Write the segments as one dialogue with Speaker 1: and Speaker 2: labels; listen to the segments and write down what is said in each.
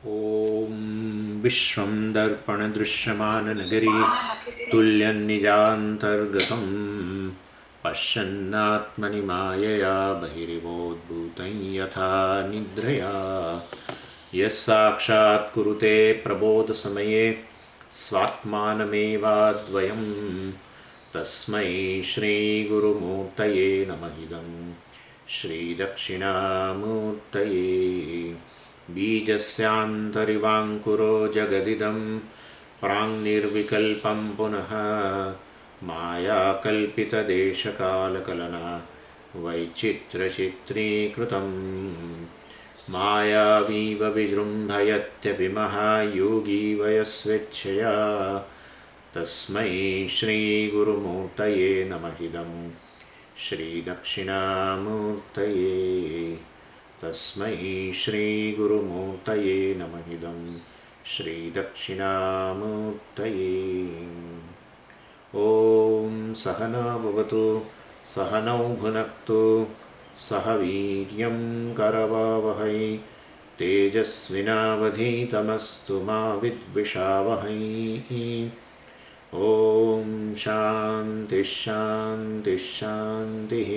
Speaker 1: ॐ विश्वं दर्पणदृश्यमाननगरी तुल्यन्निजान्तर्गतं पश्यन्नात्मनि मायया बहिरिवोद्भूतं यथा निद्रया यः साक्षात् कुरुते प्रबोधसमये स्वात्मानमेवाद्वयं तस्मै श्रीगुरुमूर्तये नमः इदं श्रीदक्षिणामूर्तये बीजस्यान्तरिवाङ्कुरो जगदिदं प्राङ्निर्विकल्पं पुनः मायाकल्पितदेशकालकलना वैचित्र्यचित्रीकृतं मायावीव विजृम्भयत्यभिमः योगी वयस्वेच्छया तस्मै श्रीगुरुमूर्तये नमः इदं श्रीदक्षिणामूर्तये तस्मै श्रीगुरुमूर्तये नमः इदं श्रीदक्षिणामूर्तये ॐ सहना भवतु सहनौ भुनक्तु सह वीर्यं करवावहै तेजस्विनावधीतमस्तु मा विद्विषावहै ॐ शान्तिः शान्तिः शान्तिः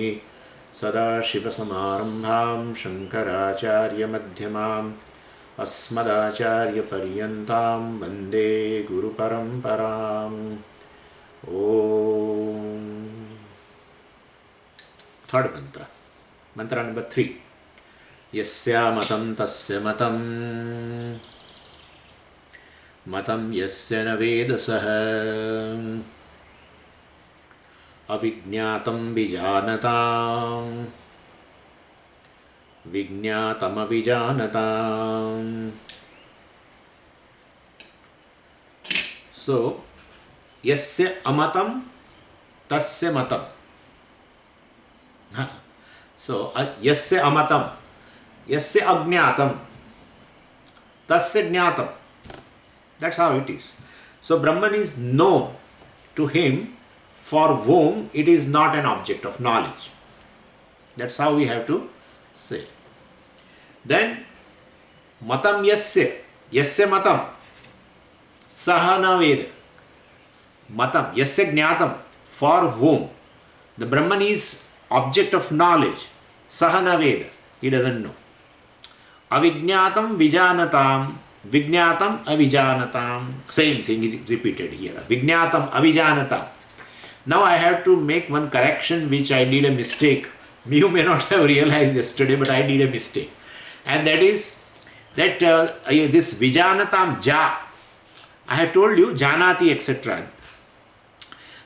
Speaker 1: सदाशिवसमारम्भां शङ्कराचार्यमध्यमाम् अस्मदाचार्यपर्यन्तां वन्दे गुरुपरम्पराम् ॐ थर्ड मंत्र, मंत्र नंबर 3. यस्या मतं तस्य मतं, मतं यस्य न वेदसः, अविज्ञातं विजानताम्, विज्ञातमविजानताम्. So, यस्य अमतं तस्य मतं. So, यस्य अमतं, यस्य अज्ञातं, तस्य ज्ञातं. That's how it is. So, Brahman is known to him for whom it is not an object of knowledge. That's how we have to say. Then, matam yasya, yasya matam, saha na veda. Matam, yasya jnatam, for whom the Brahman is object of knowledge, sahana veda, he doesn't know. Avijñatam vijanatam, vijñatam avijanatam, same thing is repeated here. Vijñatam avijanatam. Now I have to make one correction which I did a mistake. You may not have realized yesterday, but I did a mistake. And that is that this vijanatam ja, I have told you janati etc.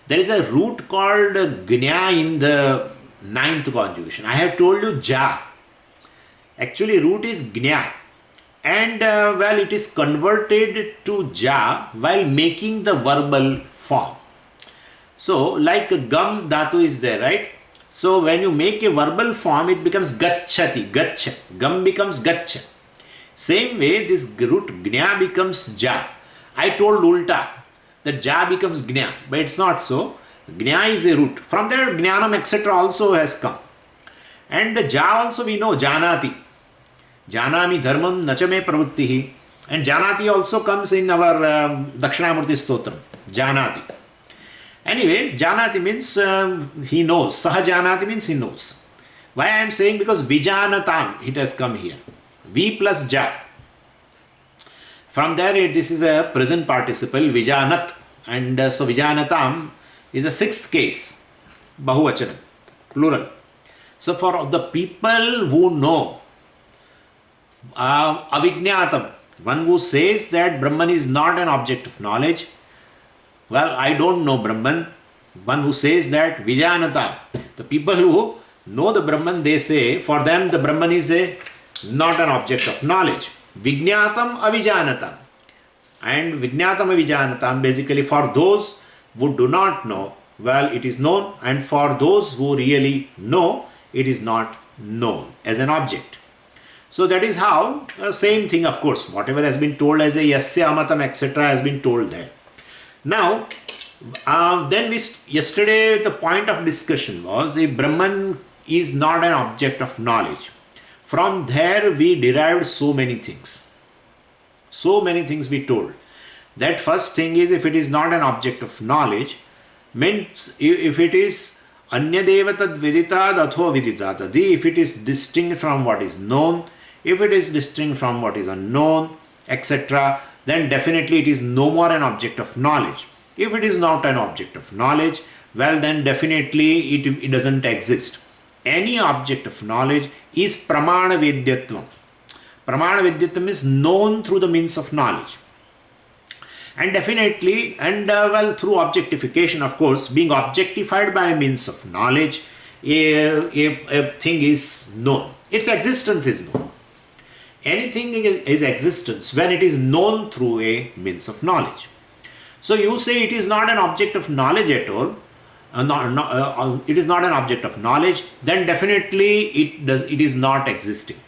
Speaker 1: There is a root called gnya in the 9th conjugation. I have told you ja. Actually root is gnya. And well, it is converted to ja while making the verbal form. So like gam dhatu is there, right? So when you make a verbal form, it becomes gacchati, gaccha. Gam becomes gaccha. Same way this root gnya becomes ja. I told ulta that ja becomes gnya, but it's not so. Gnya is a root. From there gnanam etc. also has come. And the ja also we know, janati. Janami dharmam nachame pravuttihi. And janati also comes in our Dakshinamurti Stotram. Janati. Anyway, janati means he knows. Saha janati means he knows. Why I am saying? Because vijanatam, it has come here. V plus ja. From there, this is a present participle, vijanat. And so vijanatam is a 6th case. Bahuvachanam, plural. So for the people who know, avijñatam, one who says that Brahman is not an object of knowledge, well, I don't know Brahman. One who says that vijanata, the people who know the Brahman, they say for them the Brahman is not an object of knowledge. Vijñatam avijanatam. And vijñatam avijanatam, basically for those who do not know, well, it is known, and for those who really know, it is not known as an object. So that is how, same thing of course, whatever has been told as a yasya amatam etc. has been told there. Now, then yesterday the point of discussion was a Brahman is not an object of knowledge. From there we derived so many things. So many things we told. That first thing is, if it is not an object of knowledge, means if it is anyadeva tad viditad atho viditad, if it is distinct from what is known, if it is distinct from what is unknown, etc., then definitely it is no more an object of knowledge. If it is not an object of knowledge, well then definitely it doesn't exist. Any object of knowledge is pramana vedyatvam. Pramana vedyatvam is known through the means of knowledge. And definitely, through objectification, of course, being objectified by a means of knowledge, a thing is known. Its existence is known. Anything is existence when it is known through a means of knowledge. So you say it is not an object of knowledge at all. It is not an object of knowledge. Then definitely it is not existing.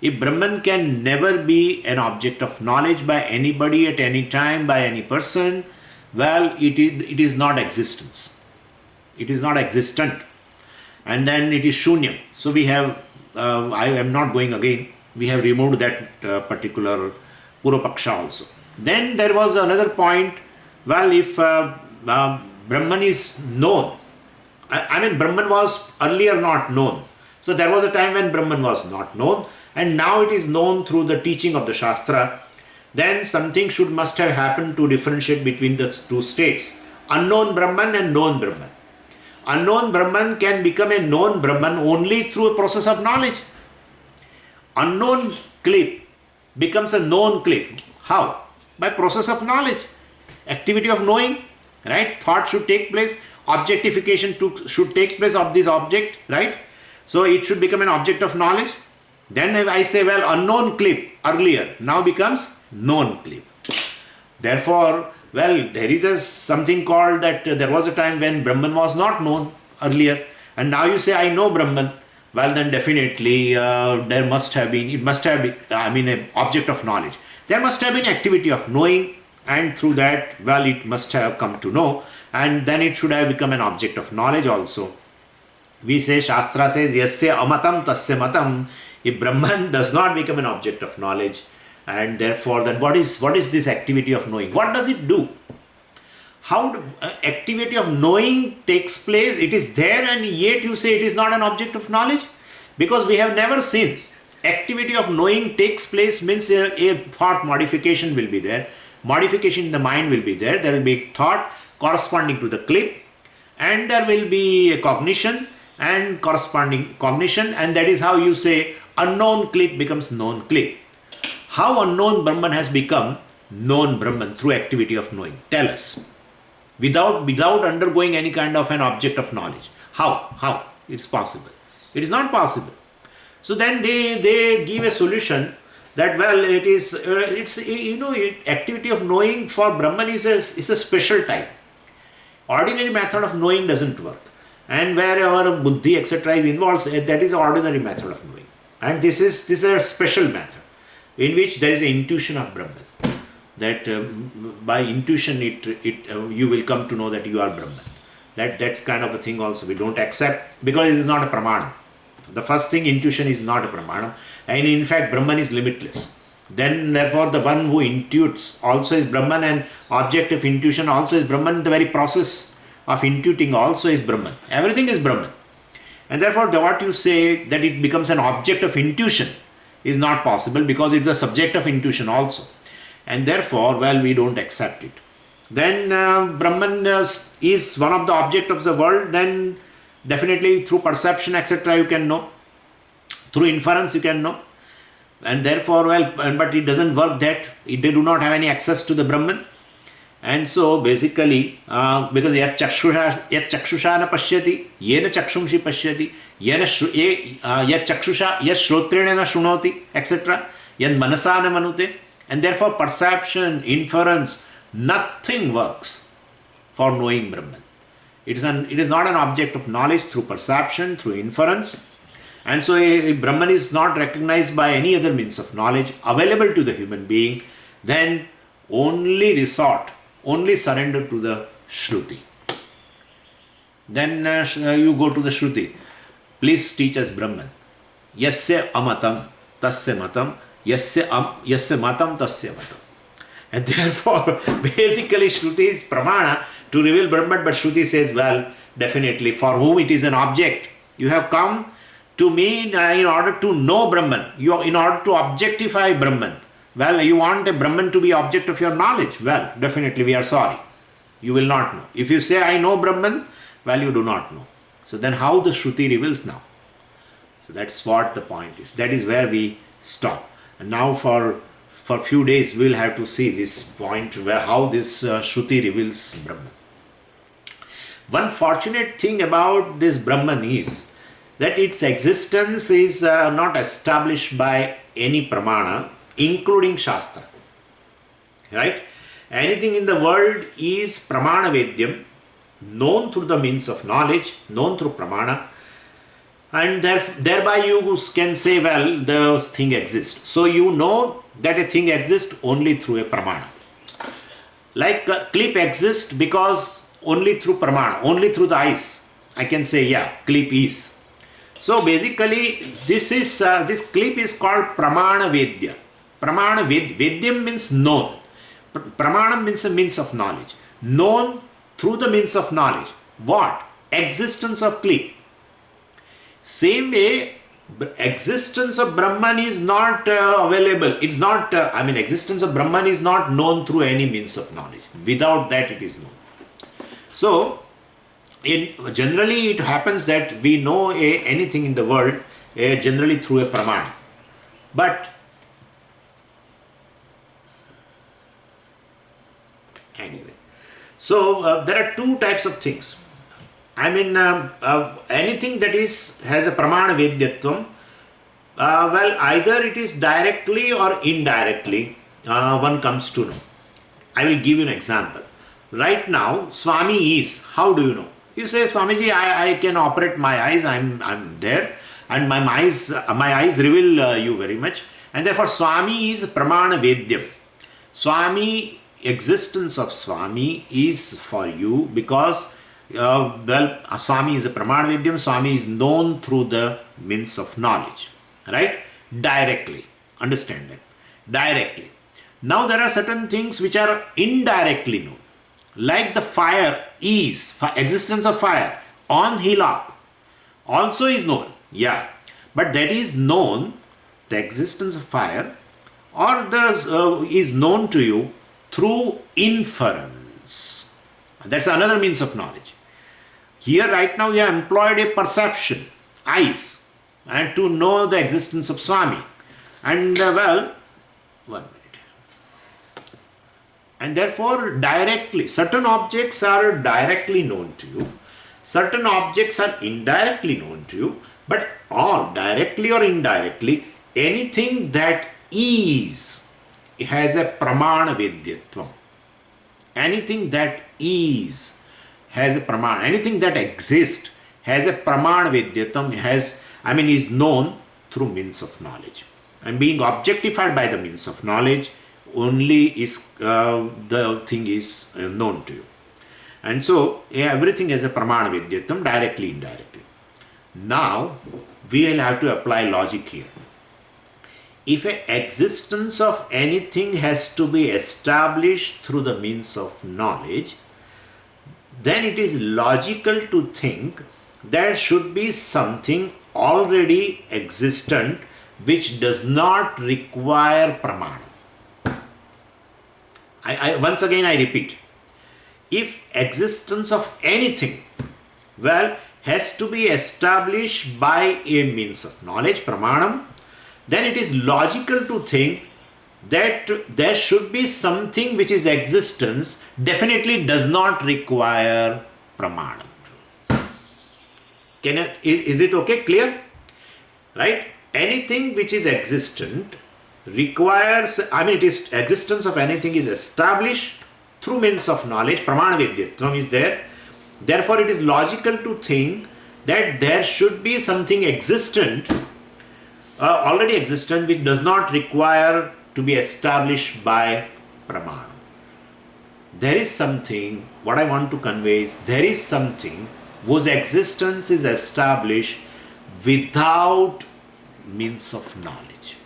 Speaker 1: If Brahman can never be an object of knowledge by anybody at any time, by any person, well, it is not existence. It is not existent. And then it is shunyam. So we have, I am not going again, we have removed that particular Purupaksha also. Then there was another point, well, if Brahman is known, I mean Brahman was earlier not known. So there was a time when Brahman was not known, and now it is known through the teaching of the Shastra. Then something must have happened to differentiate between the two states, unknown Brahman and known Brahman. Unknown Brahman can become a known Brahman only through a process of knowledge. Unknown clip becomes a known clip. How? By process of knowledge. Activity of knowing, right? Thought should take place. Objectification should take place of this object, right? So it should become an object of knowledge. Then if I say, well, unknown clip earlier now becomes known clip. Therefore, well, there is something called that there was a time when Brahman was not known earlier, and now you say, I know Brahman. Well, then definitely there must have been, an object of knowledge. There must have been activity of knowing, and through that, well, it must have come to know, and then it should have become an object of knowledge also. We say, Shastra says, yasya amatam tasya matam. If Brahman does not become an object of knowledge, and therefore then what is this activity of knowing? What does it do? How activity of knowing takes place? It is there, and yet you say it is not an object of knowledge? Because we have never seen. Activity of knowing takes place means a thought modification will be there. Modification in the mind will be there. There will be thought corresponding to the clip, and there will be a cognition and corresponding cognition, and that is how you say unknown clip becomes known clip. How unknown Brahman has become known Brahman through activity of knowing? Tell us. Without undergoing any kind of an object of knowledge. How? It's possible. It is not possible. So then they give a solution that, well, activity of knowing for Brahman is a special type. Ordinary method of knowing doesn't work. And wherever buddhi, etc. is involved, that is ordinary method of knowing. And this is a special method in which there is an intuition of Brahman. That by intuition you will come to know that you are Brahman. That's kind of a thing also we don't accept, because it is not a pramana. The first thing, intuition is not a pramana, and in fact Brahman is limitless. Then therefore the one who intuits also is Brahman, and object of intuition also is Brahman. The very process of intuiting also is Brahman. Everything is Brahman. And therefore what you say that it becomes an object of intuition is not possible, because it's a subject of intuition also. And therefore, well, we don't accept it. Then Brahman is one of the object of the world. Then definitely through perception, etc. you can know. Through inference you can know. And therefore, well, but it doesn't work that. They do not have any access to the Brahman. And so basically, because yat chakshusha na pashyati, yena chakshumshi pashyati, yat chakshusha, yat shrotrena na shunoti, etc. Yat manasa na manute. And therefore perception, inference, nothing works for knowing Brahman. It is not an object of knowledge through perception, through inference. And so if Brahman is not recognized by any other means of knowledge available to the human being, then only surrender to the Shruti. Then you go to the Shruti. Please teach us Brahman. Yasya amatam tasya matam. Yasya matam tasya matam. And therefore, basically, Shruti is pramana to reveal Brahman, but Shruti says, well, definitely, for whom it is an object. You have come to me in order to know Brahman, in order to objectify Brahman. Well, you want a Brahman to be object of your knowledge. Well, definitely, we are sorry. You will not know. If you say, I know Brahman, well, you do not know. So then how the Shruti reveals now? So that's what the point is. That is where we stop. And now for few days, we will have to see this point where how this Shruti reveals Brahman. One fortunate thing about this Brahman is that its existence is not established by any pramana, including Shastra. Right? Anything in the world is pramana vedyam, known through the means of knowledge, known through pramana, and thereby you can say, well, the thing exists. So you know that a thing exists only through a pramana. Like a clip exists because only through pramana, only through the eyes. I can say, yeah, clip is. So basically, this clip is called pramana vedya. Pramana vedyam means known. Pramanam means a means of knowledge. Known through the means of knowledge. What? Existence of clip. Same way, existence of Brahman is not available. It's not, existence of Brahman is not known through any means of knowledge. Without that, it is known. So, generally it happens that we know anything in the world generally through a pramana. But anyway, so there are two types of things. Anything that has a pramana vedyatvam, well, either it is directly or indirectly one comes to know. I will give you an example. Right now, Swami is. How do you know? You say, Swamiji, I can operate my eyes. I'm there, and my eyes reveal you very much, and therefore Swami is pramana vedyam. Swami, existence of Swami is for you because Swami is a pramana vedyam. Swami is known through the means of knowledge, right? Directly. Understand that. Directly. Now there are certain things which are indirectly known. Like the fire is, existence of fire on hillock also is known. Yeah. But that is known, the existence of fire, or is known to you through inference. That's another means of knowledge. Here right now you have employed a perception, eyes, and to know the existence of Swami. And one minute. And therefore directly, certain objects are directly known to you, certain objects are indirectly known to you, but all directly or indirectly, anything that is has a pramana vedyatvam. Anything that is has a pramana, anything that exists has a pramana vedyatvam, is known through means of knowledge. And being objectified by the means of knowledge only is the thing is known to you. And so everything has a pramana vedyatvam, directly, indirectly. Now we will have to apply logic here. If an existence of anything has to be established through the means of knowledge, then it is logical to think there should be something already existent which does not require pramana. Once again I repeat, if existence of anything, has to be established by a means of knowledge, pramanam, then it is logical to think that there should be something which is existence, definitely does not require pramanam. Is it okay? Clear? Right? Anything which is existent requires, existence of anything is established through means of knowledge, pramana vedyatvam is there. Therefore, it is logical to think that there should be something existent, already existent, which does not require to be established by pramana. There is something, what I want to convey is, there is something whose existence is established without means of knowledge.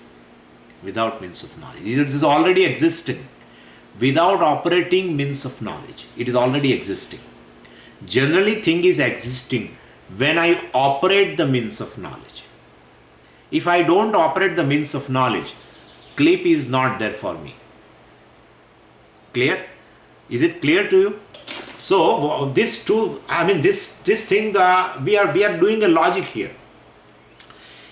Speaker 1: Without means of knowledge. It is already existing. Without operating means of knowledge. It is already existing. Generally, thing is existing when I operate the means of knowledge. If I don't operate the means of knowledge, clip is not there for me. Clear? Is it clear to you? So this too, I mean this thing, we are doing a logic here.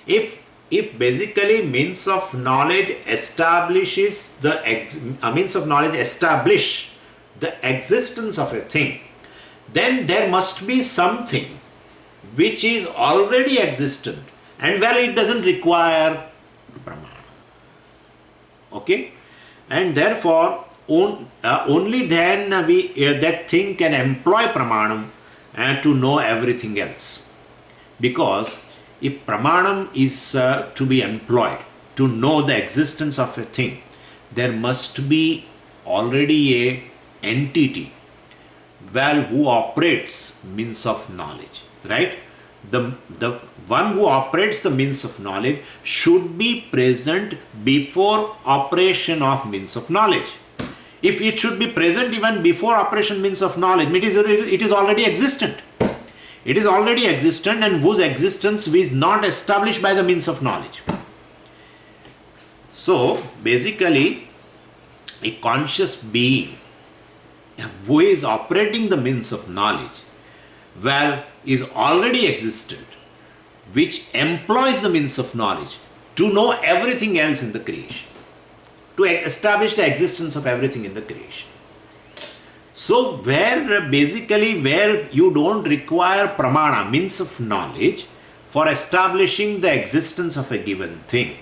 Speaker 1: If basically means of knowledge establishes means of knowledge establish the existence of a thing, then there must be something which is already existent, and well, it doesn't require pramana. Okay, and therefore only then that thing can employ pramanam and to know everything else. Because if pramanam is to be employed to know the existence of a thing, there must be already a entity who operates means of knowledge, right? The one who operates the means of knowledge should be present before operation of means of knowledge. If it should be present even before operation means of knowledge, it is already existent. It is already existent, and whose existence is not established by the means of knowledge. So basically, a conscious being who is operating the means of knowledge, is already existent, which employs the means of knowledge to know everything else in the creation, to establish the existence of everything in the creation. So where you don't require pramana, means of knowledge, for establishing the existence of a given thing,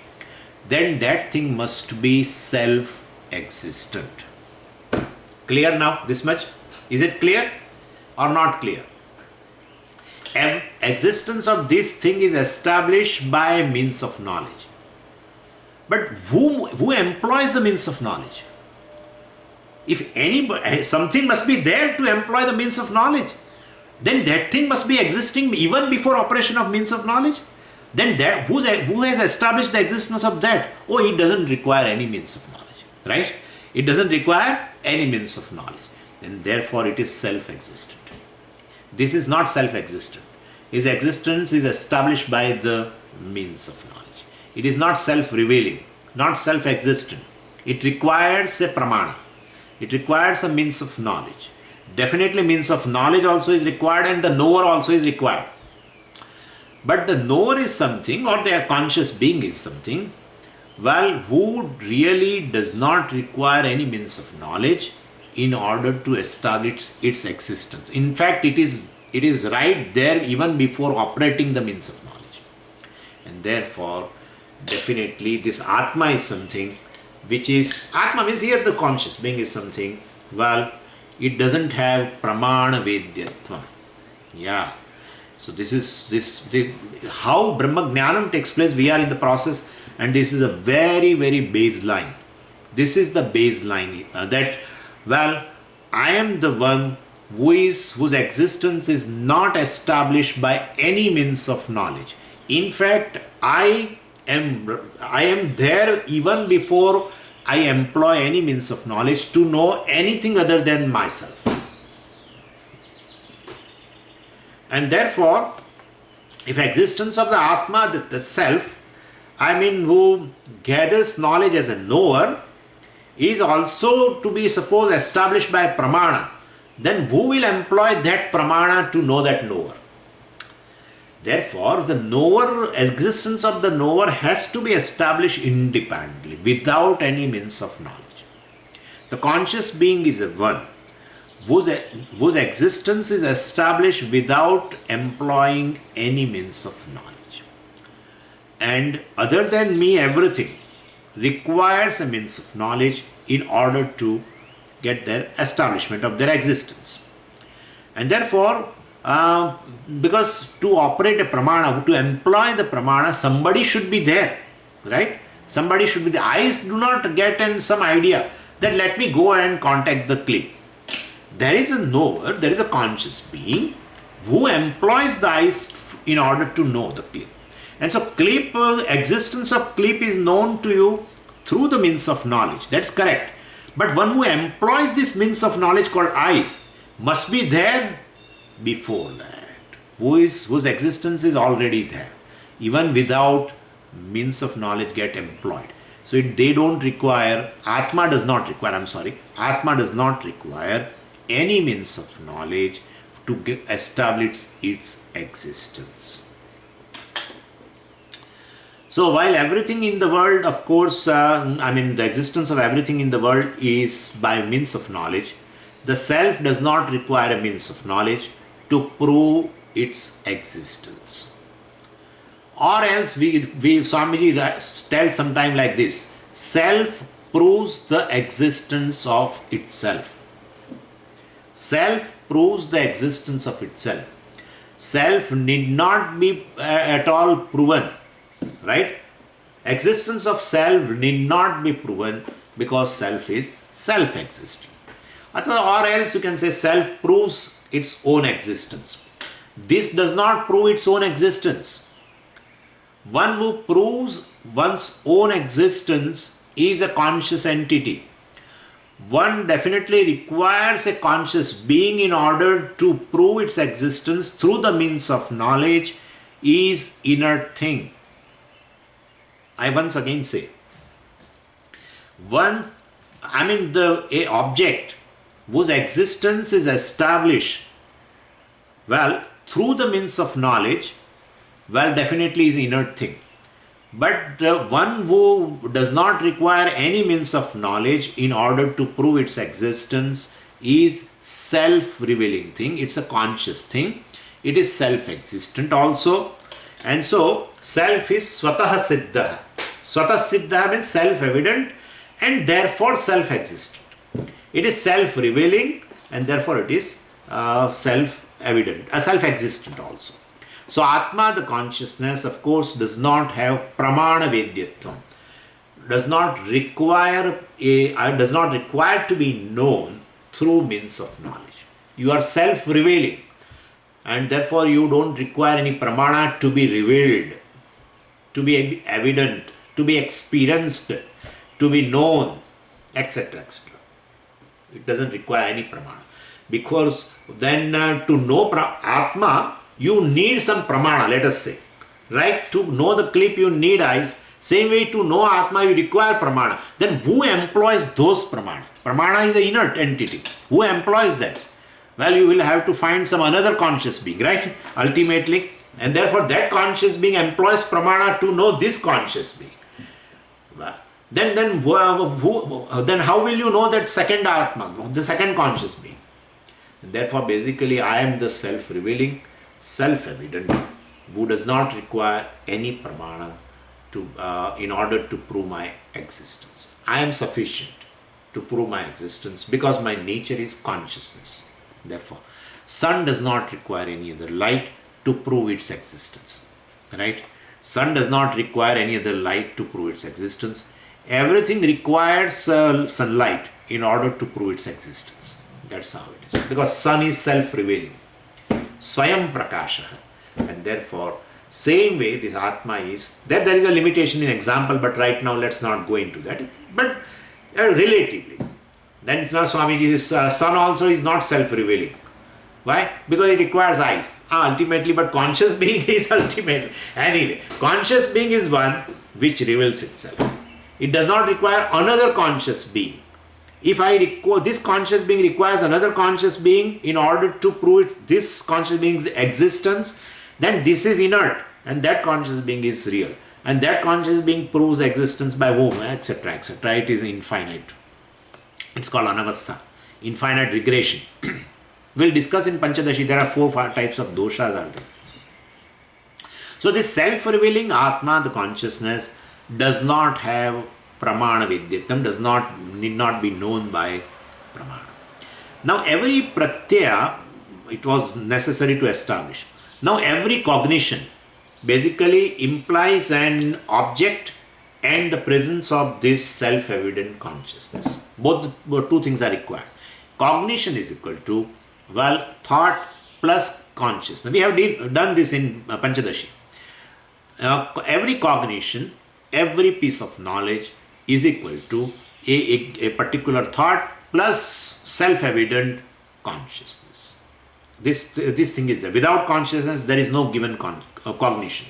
Speaker 1: then that thing must be self-existent. Clear now, this much? Is it clear or not clear? Existence of this thing is established by means of knowledge. But who employs the means of knowledge? If something must be there to employ the means of knowledge, then that thing must be existing even before operation of means of knowledge. Then who has established the existence of that? Oh, it doesn't require any means of knowledge, right? It doesn't require any means of knowledge, and therefore it is self-existent. This is not self-existent. His existence is established by the means of knowledge. It is not self-revealing, not self-existent. It requires a pramana. It requires a means of knowledge. Definitely means of knowledge also is required, and the knower also is required. But the knower is something, or the conscious being is something, who really does not require any means of knowledge in order to establish its existence. In fact, it is right there even before operating the means of knowledge. And therefore, definitely this Atma is something which is, Atma means here the conscious being is something, it doesn't have pramana vedyatvam. Yeah. So this is how Brahma Jnanam takes place. We are in the process, and this is a very, very baseline. This is the baseline that, I am the one whose existence is not established by any means of knowledge. In fact, I am there even before I employ any means of knowledge to know anything other than myself. And therefore, if existence of the Atma, that self, who gathers knowledge as a knower, is also to be supposed established by pramana, then who will employ that pramana to know that knower? Therefore, the existence of the knower has to be established independently, without any means of knowledge. The conscious being is a one whose existence is established without employing any means of knowledge. And other than me, everything requires a means of knowledge in order to get their establishment of their existence. And therefore, because to operate a pramana, to employ the pramana, somebody should be there, right? Somebody should be there. Eyes do not get some idea that let me go and contact the clip. There is a knower, there is a conscious being who employs the eyes in order to know the clip. And so existence of clip is known to you through the means of knowledge. That's correct. But one who employs this means of knowledge called eyes must be there before that, whose existence is already there, even without means of knowledge get employed. So they don't require, Atma does not require any means of knowledge to establish its existence. So while everything in the world, of course, the existence of everything in the world is by means of knowledge, the self does not require a means of knowledge to prove its existence. Or else Swamiji tells sometime like this: self proves the existence of itself. Self proves the existence of itself. Self need not be at all proven, right? Existence of self need not be proven because self is self-existent. Or else you can say self proves its own existence. This does not prove its own existence. One who proves one's own existence is a conscious entity. One definitely requires a conscious being in order to prove its existence through the means of knowledge is inert thing. I once again say, the object whose existence is established, through the means of knowledge, definitely is inert thing. But the one who does not require any means of knowledge in order to prove its existence is self-revealing thing. It's a conscious thing. It is self-existent also. And so, self is swatah siddha. Swatah siddha means self-evident and therefore self-existent. It is self-revealing and therefore it is self-evident, self-existent also. So Atma, the consciousness, of course, does not have pramana vedyatvam, does not require to be known through means of knowledge. You are self-revealing and therefore you don't require any pramana to be revealed, to be evident, to be experienced, to be known, etc., etc. It doesn't require any pramana. Because then to know Atma, you need some pramana, let us say. Right? To know the clip, you need eyes. Same way to know Atma, you require pramana. Then who employs those pramana? Pramana is an inert entity. Who employs that? Well, you will have to find some another conscious being, right? Ultimately. And therefore that conscious being employs pramana to know this conscious being. Well, then how will you know that second Atma, the second conscious being? And therefore basically I am the self-revealing, self-evident, who does not require any pramana in order to prove my existence. I am sufficient to prove my existence because my nature is consciousness. Therefore, sun does not require any other light to prove its existence. Right? Sun does not require any other light to prove its existence. Everything requires sunlight in order to prove its existence. That's how it is. Because sun is self-revealing. Swayam prakasha. And therefore, same way this Atma is, there is a limitation in example, but right now let's not go into that. But relatively. Then Swamiji's sun also is not self-revealing. Why? Because it requires eyes. Ultimately, but conscious being is ultimate. Anyway, conscious being is one which reveals itself. It does not require another conscious being. If this conscious being requires another conscious being in order to prove this conscious being's existence, then this is inert and that conscious being is real. And that conscious being proves existence by whom, etc., etc. It is infinite. It's called anavastha, infinite regression. We'll discuss in Panchadashi, there are 4 types of doshas are there. So this self-revealing Atma, the consciousness, does not have pramana vidyatam, need not be known by pramana. Now every pratyaya, it was necessary to establish. Now every cognition basically implies an object and the presence of this self-evident consciousness. Both two things are required. Cognition is equal to, thought plus consciousness. We have done this in Panchadashi. Every cognition, every piece of knowledge is equal to a particular thought plus self-evident consciousness. This thing is there. Without consciousness, there is no given cognition.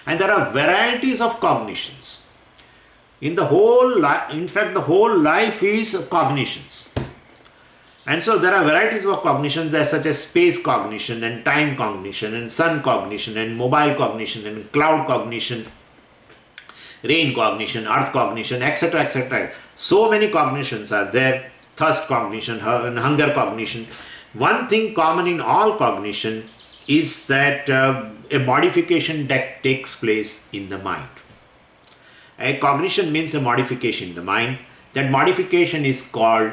Speaker 1: And there are varieties of cognitions. In fact, the whole life is cognitions. And so there are varieties of cognitions such as space cognition and time cognition and sun cognition and mobile cognition and cloud cognition, rain cognition, earth cognition, etc., etc. So many cognitions are there. Thirst cognition and hunger cognition. One thing common in all cognition is that a modification that takes place in the mind. A cognition means a modification in the mind. That modification is called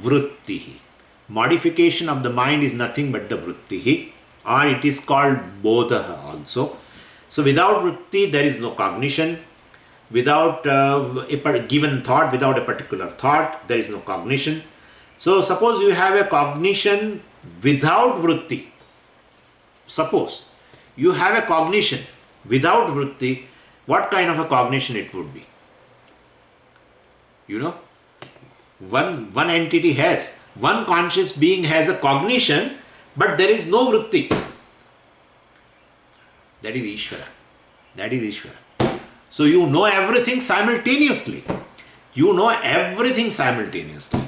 Speaker 1: vrittihi. Modification of the mind is nothing but the vrittihi, or it is called bodhaha also. So without vritti there is no cognition. Without a given thought, without a particular thought, there is no cognition. So suppose you have a cognition without vritti. Suppose you have a cognition without vritti, what kind of a cognition it would be? You know, one entity has, one conscious being has a cognition, but there is no vritti. That is Ishvara. That is Ishvara. So you know everything simultaneously. You know everything simultaneously.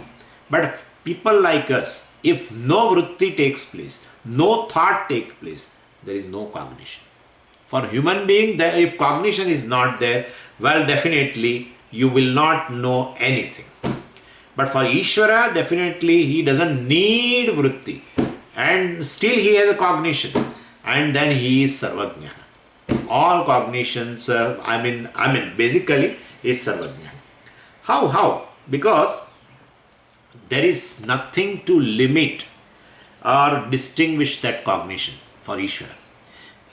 Speaker 1: But people like us, if no vritti takes place, no thought takes place, there is no cognition. For human being, if cognition is not there, well, definitely you will not know anything. But for Ishvara, definitely he doesn't need vritti, and still he has a cognition, and then he is Sarvajna. All cognitions, basically is Sarvajna. How? Because there is nothing to limit or distinguish that cognition for Ishvara.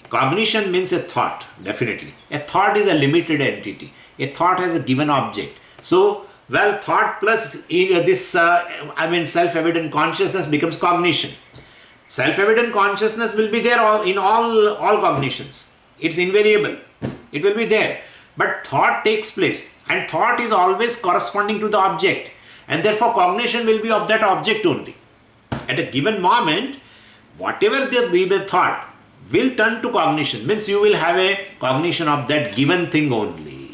Speaker 1: Cognition means a thought, definitely. A thought is a limited entity. A thought has a given object. So, well, thought plus self-evident consciousness becomes cognition. Self-evident consciousness will be there in all cognitions. It's invariable. It will be there. But thought takes place, and thought is always corresponding to the object, and therefore cognition will be of that object only. At a given moment, whatever there be the thought will turn to cognition, means you will have a cognition of that given thing only.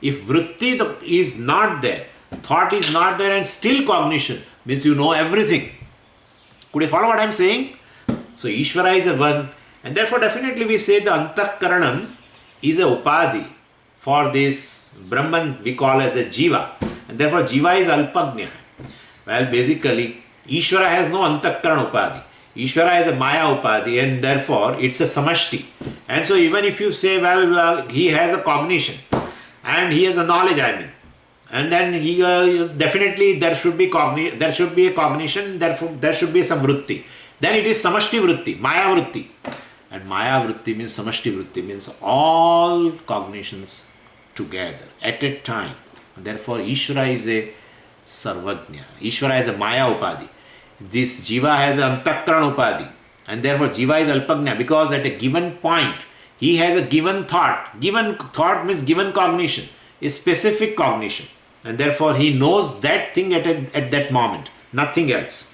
Speaker 1: If vritti is not there, thought is not there, and still cognition, means you know everything. Could you follow what I am saying? So Ishvara is a one, and therefore definitely we say the antakaranam is a upadhi for this Brahman we call as a jiva, and therefore jiva is alpagnya. Well, basically Ishvara has no antakaran upadhi. Ishvara has a maya upadhi, and therefore it's a samashti. And so even if you say, well, he has a cognition and he has a knowledge, and then he definitely there should be a cognition, therefore there should be some vritti. Then it is samashti vritti, maya vritti. And maya vritti means samashti vritti, means all cognitions together at a time. Therefore Ishvara is a sarvajna. Ishvara is a maya upadhi. This jiva has an antakaran upadhi, and therefore jiva is alpagnya, because at a given point he has a given thought. Given thought means given cognition, a specific cognition, and therefore he knows that thing at that moment, nothing else.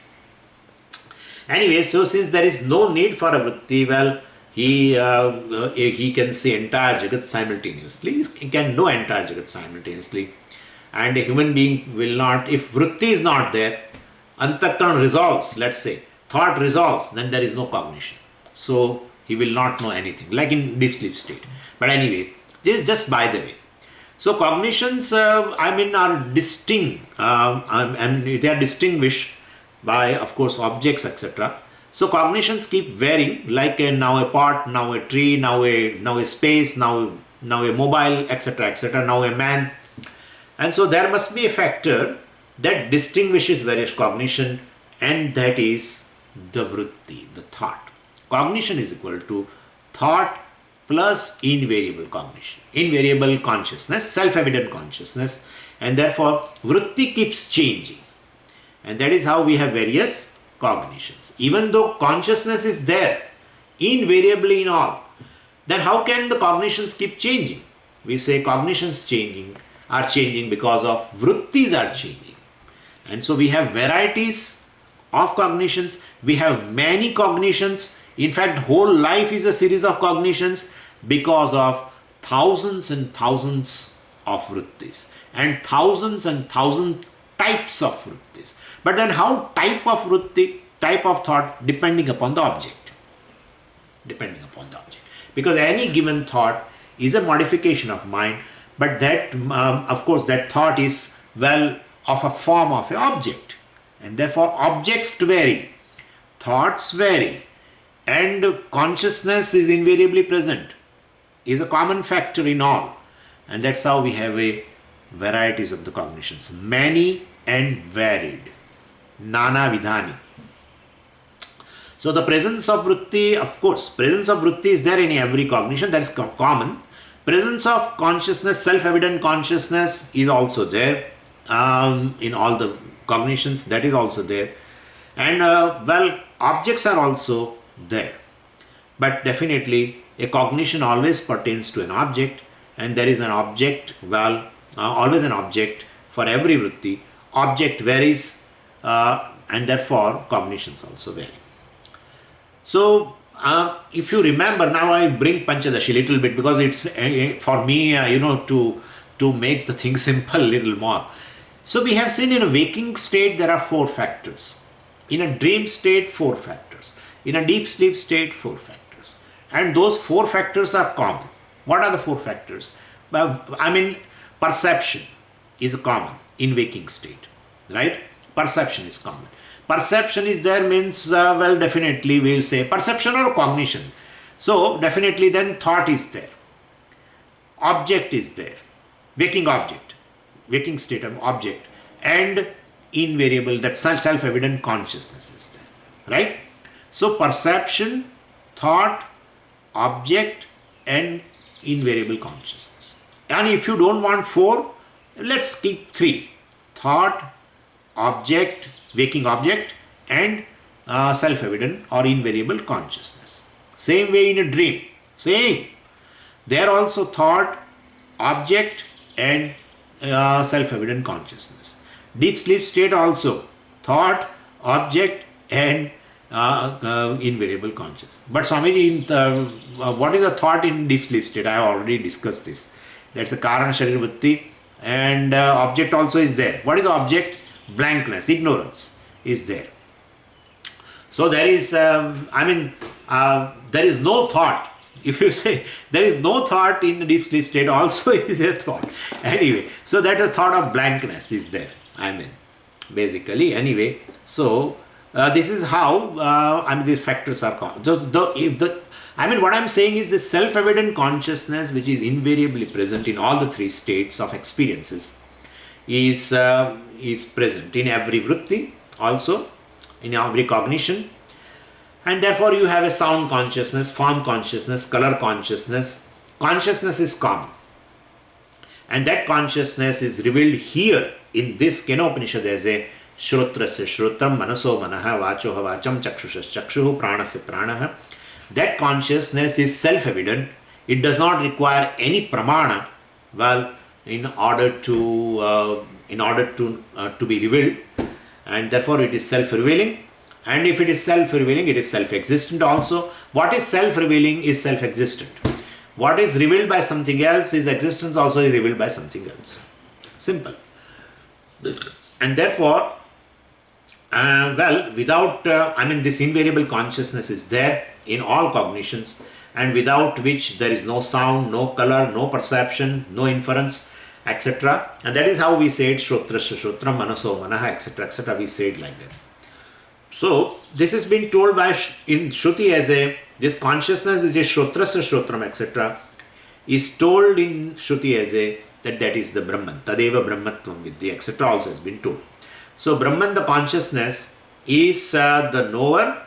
Speaker 1: Anyway, so since there is no need for a vritti, well, he can see entire Jagat simultaneously. He can know entire Jagat simultaneously, and a human being will not, if vritti is not there, antakaran resolves, let's say, thought resolves, then there is no cognition. So he will not know anything, like in deep sleep state. But anyway, this is just by the way. So cognitions, are distinct, and they are distinguished by, of course, objects, etc. So cognitions keep varying, like now a pot, now a tree, now a space, now a mobile, etc., etc., now a man. And so there must be a factor that distinguishes various cognition, and that is the vritti, the thought. Cognition is equal to thought plus invariable cognition, invariable consciousness, self-evident consciousness, and therefore vritti keeps changing. And that is how we have various cognitions. Even though consciousness is there invariably in all, then how can the cognitions keep changing? We say cognitions changing are changing because of vrittis are changing. And so we have varieties of cognitions, we have many cognitions. In fact, whole life is a series of cognitions because of thousands and thousands of vrittis and thousands types of vrittis. But then how type of vritti, type of thought, depending upon the object. Depending upon the object. Because any given thought is a modification of mind, but that, of course, that thought is, well, of a form of an object. And therefore, objects vary, thoughts vary, and consciousness is invariably present, is a common factor in all. And that's how we have a varieties of the cognitions, many and varied, nana vidhani. So the presence of vritti, of course, presence of vritti is there in every cognition, that is common. Presence of consciousness, self-evident consciousness is also there in all the cognitions, that is also there. And well, objects are also there. But definitely a cognition always pertains to an object, and there is an object, well, always an object for every vritti. Object varies and therefore cognitions also vary. So if you remember, now I bring Panchadashi a little bit because it's for me, to make the thing simple a little more. So we have seen in a waking state there are 4 factors. In a dream state, 4 factors. In a deep sleep state, 4 factors. And those 4 factors are common. What are the 4 factors? Well, perception is common in waking state, right? Perception is common. Perception is there means, well, definitely we will say perception or cognition. So definitely then thought is there. Object is there. Waking object. Waking state of object. And invariable, that self-evident consciousness is there. Right? So perception, thought, object and invariable consciousness. And if you don't want 4, let's keep 3. Thought, object, waking object and self-evident or invariable consciousness. Same way in a dream. Same. There also thought, object and self-evident consciousness. Deep sleep state also thought, object and invariable consciousness. But Swamiji, what is the thought in deep sleep state? I have already discussed this. That's a Karana Sharir Vritti, and object also is there. What is the object? Blankness, ignorance is there. So there is, there is no thought. If you say there is no thought in the deep sleep state, also is a thought. Anyway, so that is thought of blankness is there. Basically, anyway. So this is how these factors are common. What I'm saying is the self-evident consciousness, which is invariably present in all the 3 states of experiences, is present in every vritti, also in every cognition. And therefore you have a sound consciousness, form consciousness, color consciousness. Consciousness is common. And that consciousness is revealed here in this Kenopanisad as a Shrotrasya Shrotram, Manaso Manaha, Vachoha Vacham, Chakshusha Chakshuhu, Pranasya Pranaha. That consciousness is self-evident. It does not require any pramana, well, in order to be revealed, and therefore it is self-revealing. And if it is self-revealing, it is self-existent also. What is self-revealing is self-existent. What is revealed by something else is existence also is revealed by something else. Simple. And therefore, without, this invariable consciousness is there in all cognitions, and without which there is no sound, no color, no perception, no inference, etc. And that is how we say it, Shrotrasya Shrotram, Manaso Manaha, etc., etc. We say it like that. So this has been told by in Shruti as this consciousness, which is Shrotrasya Shrotram, etc., is told in Shruti as that is the Brahman, Tadeva Brahmatvam Vidya, etc. also has been told. So Brahman, the consciousness, is the knower,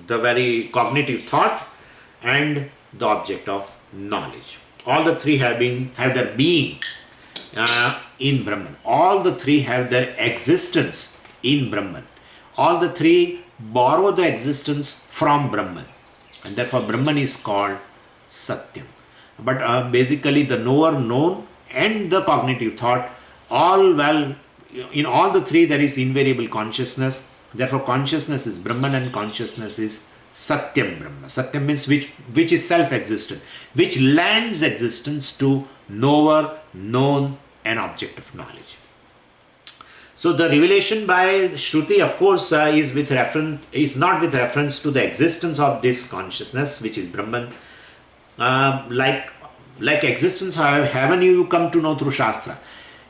Speaker 1: the very cognitive thought, and the object of knowledge. All the 3 have their being in Brahman. All the 3 have their existence in Brahman. All the 3 borrow the existence from Brahman, and therefore Brahman is called Satyam. But basically the knower known and the cognitive thought, all well, in all the three there is invariable consciousness. Therefore consciousness is Brahman and consciousness is Satyam Brahma. Satyam means which is self-existent, which lends existence to knower, known, and object of knowledge. So the revelation by Shruti, of course, is not with reference to the existence of this consciousness, which is Brahman. Like existence, haven't you come to know through Shastra?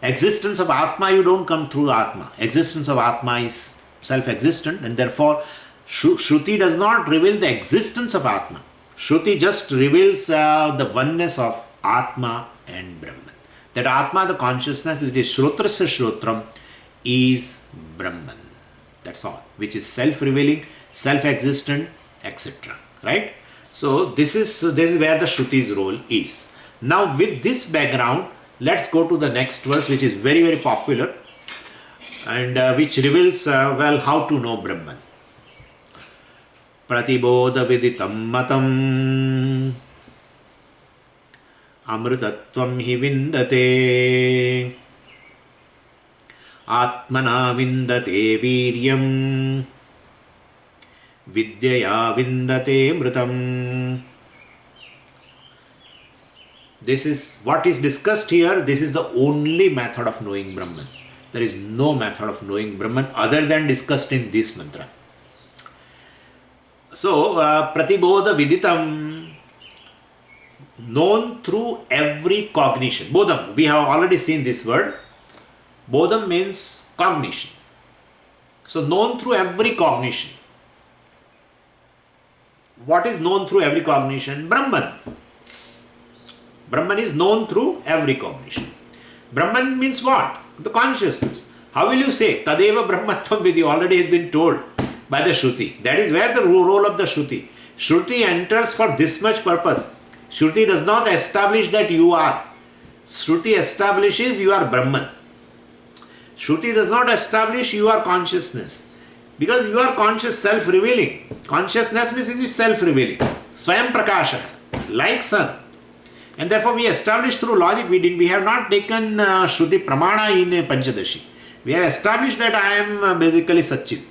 Speaker 1: Existence of Atma, you don't come through Atma. Existence of Atma is self-existent, and therefore Shruti does not reveal the existence of Atma. Shruti just reveals the oneness of Atma and Brahman. That Atma, the consciousness, which is Shrotrasya Shrotram, is Brahman. That's all. Which is self-revealing, self-existent, etc. Right? So this is where the Shruti's role is. Now with this background, let's go to the next verse, which is very, very popular and which reveals how to know Brahman. Pratibodha viditam matam amrutatvam hi vindate atmana vindate viryam vidyaya vindate mritam. This is what is discussed here. This is the only method of knowing Brahman. There is no method of knowing Brahman other than discussed in this mantra. So, Pratibodha Viditam, known through every cognition. Bodham, we have already seen this word. Bodham means cognition. So, known through every cognition. What is known through every cognition? Brahman. Brahman is known through every cognition. Brahman means what? The consciousness. How will you say? Tadeva Brahmatvam Vidhi already has been told by the Shruti. That is where the role of the Shruti. Shruti enters for this much purpose. Shruti does not establish that you are. Shruti establishes you are Brahman. Shruti does not establish you are consciousness. Because you are conscious, self-revealing. Consciousness means it is self-revealing. Swayam Prakasha, like sun. And therefore we establish through logic, we have not taken Shruti Pramana in Panchadashi. We have established that I am basically Satchit.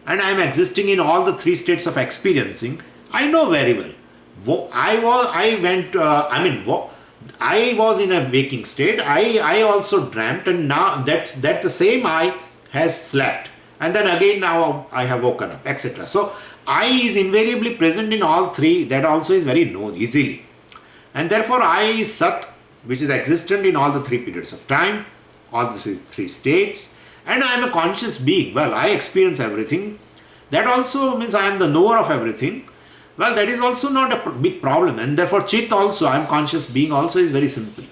Speaker 1: And I am existing in all the three states of experiencing. I know very well. I was in a waking state. I also dreamt, and now that the same I has slept. And then again now I have woken up, etc. So I is invariably present in all three. That also is very known easily. And therefore I is Sat, which is existent in all the three periods of time, all the three states, and I am a conscious being. Well, I experience everything. That also means I am the knower of everything. Well, that is also not a big problem, and therefore Chit also, I am conscious being also is very simple.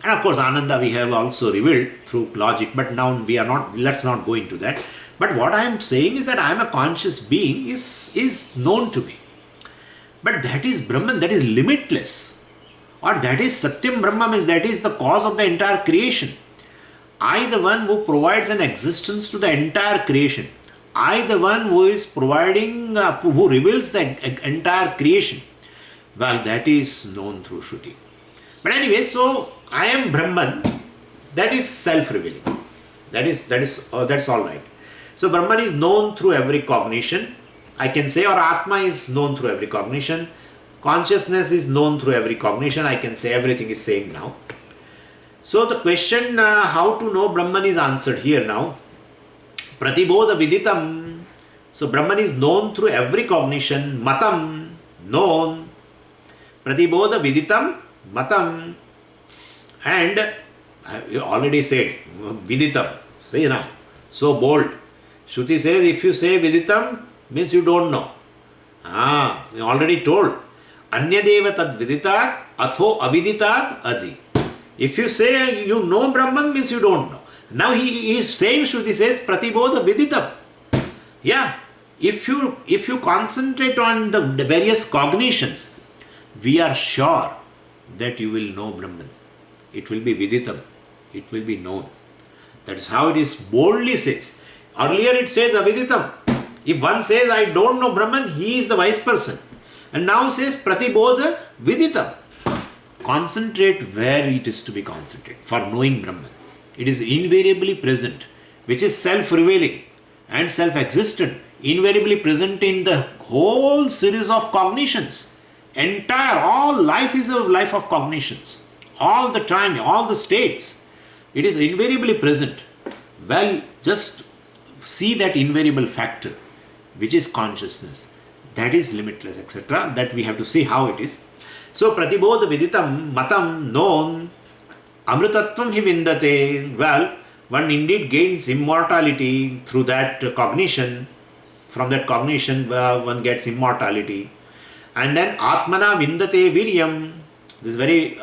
Speaker 1: And of course Ananda we have also revealed through logic, but now let's not go into that. But what I am saying is that I am a conscious being is known to me. But that is Brahman, that is limitless. Or that is Satyam Brahma, means that is the cause of the entire creation. I, the one who provides an existence to the entire creation. I, the one who is providing, who reveals the entire creation. Well, that is known through Shruti. But anyway, so I am Brahman, that is self-revealing. That's all right. So Brahman is known through every cognition. I can say, or Atma is known through every cognition. Consciousness is known through every cognition. I can say everything is same now. So the question how to know Brahman is answered here now. Pratibodha Viditam. So Brahman is known through every cognition. Matam, known. Pratibodha Viditam, Matam. And I already said, Viditam. Say now. So bold. Shruti says, if you say Viditam, means you don't know. We already told. Anyadeva tad viditat, atho aviditat adi. If you say you know Brahman, means you don't know. Now he is saying, Shruti says, Pratibodha Viditam. Yeah. If you concentrate on the various cognitions, we are sure that you will know Brahman. It will be Viditam. It will be known. That is how it is boldly says. Earlier it says Aviditam. If one says, I don't know Brahman, he is the wise person. And now says Pratibodha Viditam. concentrate where it is to be concentrated for knowing Brahman. It is invariably present, which is self-revealing and self-existent, invariably present in the whole series of cognitions. All life is a life of cognitions. All the time, all the states. It is invariably present. Well, just see that invariable factor, which is consciousness. That is limitless, etc. That we have to see how it is. So, pratibodha viditam matam known amrutatvam hi vindate. Well, one indeed gains immortality through that cognition. From that cognition, one gets immortality. And then atmana vindate viryam. This is very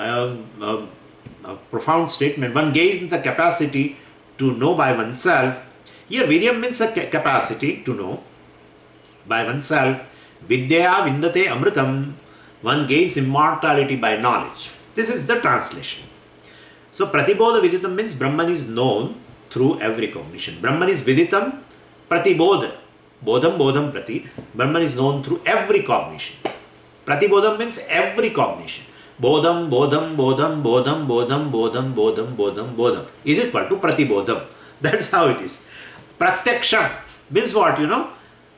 Speaker 1: profound statement. One gains the capacity to know by oneself. Here, viryam means a capacity to know by oneself. Vidya vindate amritam. One gains immortality by knowledge. This is the translation. So, pratibodha viditam means Brahman is known through every cognition. Brahman is viditam, pratibodha. Bodham, bodham, prati. Brahman is known through every cognition. Pratibodham means every cognition. Bodham, bodham, bodham, bodham, bodham, bodham, bodham, bodham, bodham is equal to pratibodham. That's how it is. Pratyaksham means what,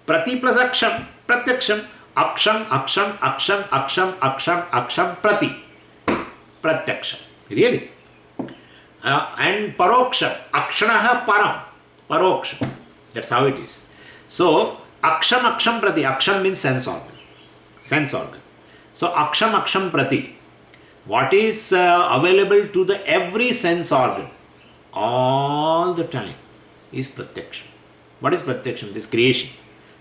Speaker 1: Prati plus aksham, pratyaksham. Aksham, aksham, aksham, aksham, aksham, aksham, prati. Pratyaksham. Really? And paroksham. Akshanaha param. Paroksham. That's how it is. So, aksham, aksham, prati. Aksham means sense organ. Sense organ. So, aksham, aksham, prati. What is available to the every sense organ all the time is pratyaksham. What is pratyaksham? This creation.